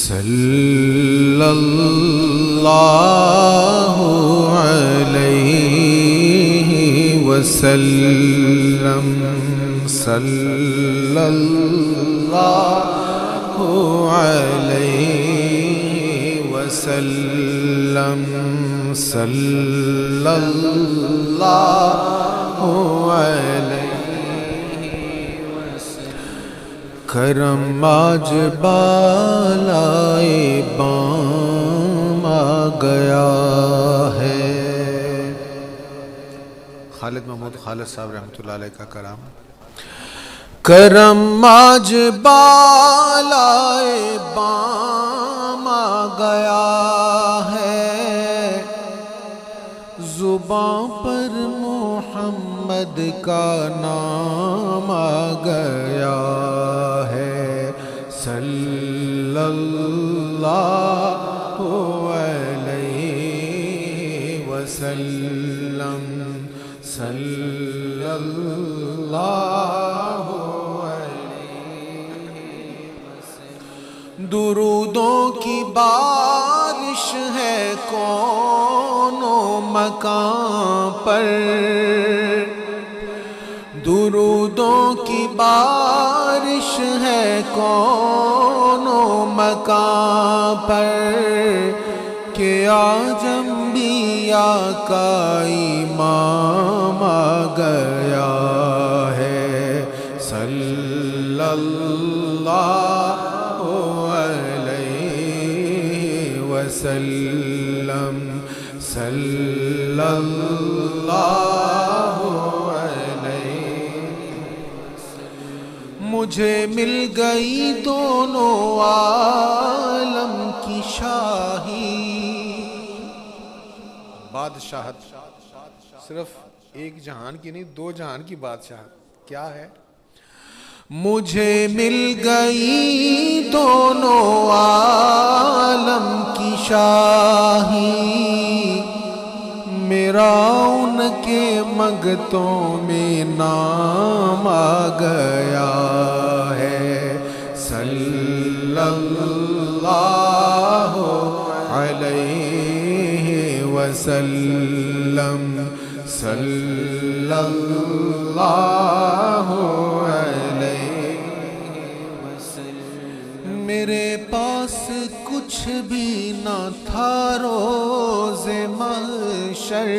صلی اللہ علیہ وسلم صلی اللہ علیہ وسلم صلی اللہ علیہ کرم آج بالائے بام آ گیا ہے۔ خالد محمود خالد صاحب رحمۃ اللہ علیہ کا کرام۔ کرم آج بالائے بام آ گیا ہے، زباں پر محمد کا نام آ گیا ہے۔ صلی اللہ علیہ وسلم صلی اللہ علیہ وسلم۔ درودوں کی بارش ہے کون و مکان پر، درودوں کی بارش ہے کون و مکان پر، کہ آج انبیاء کا امام آ گیا ہے۔ صلی اللہ علیہ وسلم صلی اللہ علیہ وسلم۔ مجھے مل گئی دونوں عالم کی شاہی، بادشاہت صرف ایک جہان کی نہیں، دو جہان کی بادشاہت کیا ہے؟ مجھے مل گئی دونوں عالم کی شاہی، میرا ان کے مگتوں میں نام آ گیا ہے۔ صلی اللہ علیہ وسلم صلی اللہ علیہ وسلم۔ میرے پاس کچھ بھی نہ تھا روز محشر،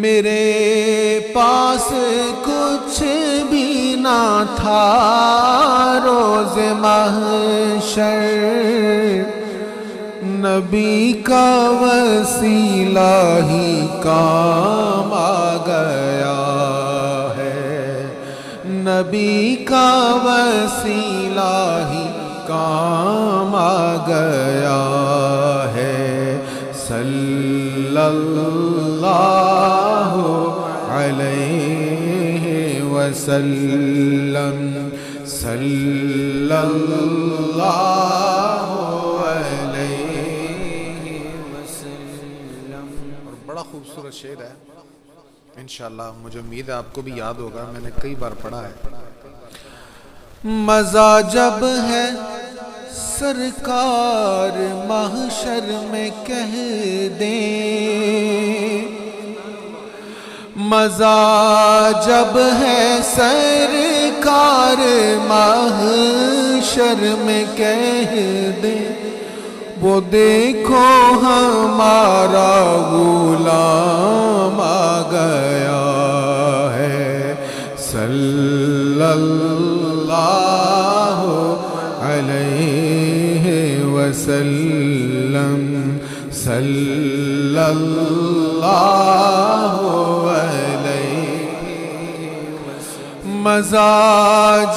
میرے پاس کچھ بھی نہ تھا روز محشر، نبی کا وسیلہ ہی کام آ گیا ہے، نبی کا وسیلہ ہی کام آ گیا ہے۔ صلی اللہ علیہ وسلم صلی اللہ علیہ وسلم۔ اور بڑا خوبصورت شعر ہے، انشاءاللہ مجھے امید ہے آپ کو بھی یاد ہوگا، میں نے کئی بار پڑھا ہے۔ مزہ جب ہے سرکار محشر میں کہہ دیں، مزہ جب ہے سرکار محشر میں کہہ دیں، وہ دیکھو ہمارا غلام آ گیا ہے۔ صلی اللہ علیہ وسلم صلی اللہ علیہ وسلم۔ مزہ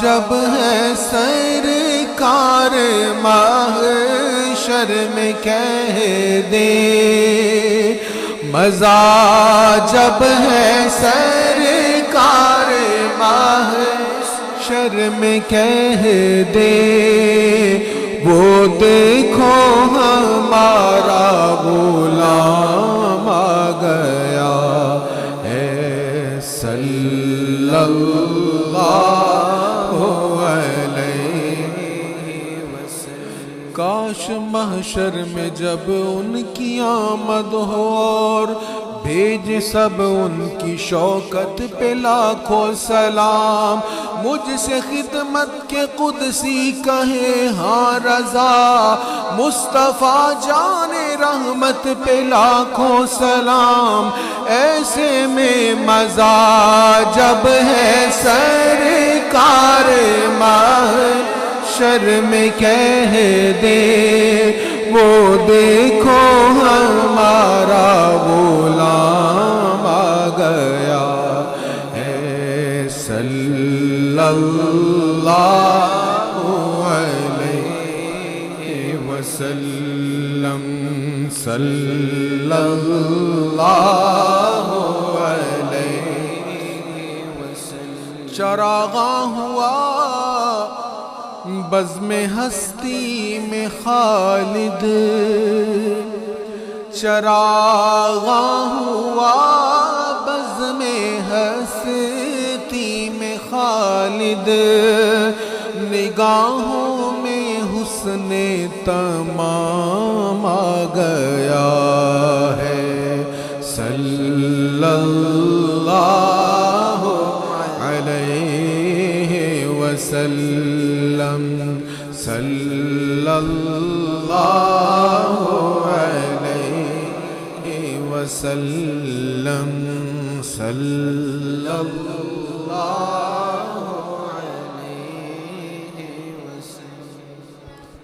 جب ہے سرکار محشر میں کہہ دے، مزہ جب ہے سرکار محشر میں کہہ دے، وہ دیکھو ہمارا غلام آ گیا ہے۔ صلی اللہ علیہ کاش محشر میں جب ان کی آمد ہو اور بھیج سب ان کی شوکت پہ لاکھوں سلام، مجھ سے خدمت کے قدسی کہے ہاں رضا، مصطفیٰ جان رحمت پہ لاکھوں سلام، ایسے میں مزہ جب ہے سرکار محشر میں کہہ دے وہ دیکھو ہمارا غلام آ گیا ہے، صلی اللہ علیہ وسلم، صلی اللہ علیہ وسلم۔ چراغاں ہوا بزم ہستی میں خالد، چراغاں ہوا بزم ہستی میں خالد، نگاہوں میں حسن تمام آ گیا ہے، صلی اللہ علیہ وسلم، صلی اللہ علیہ وسلم، صلی اللہ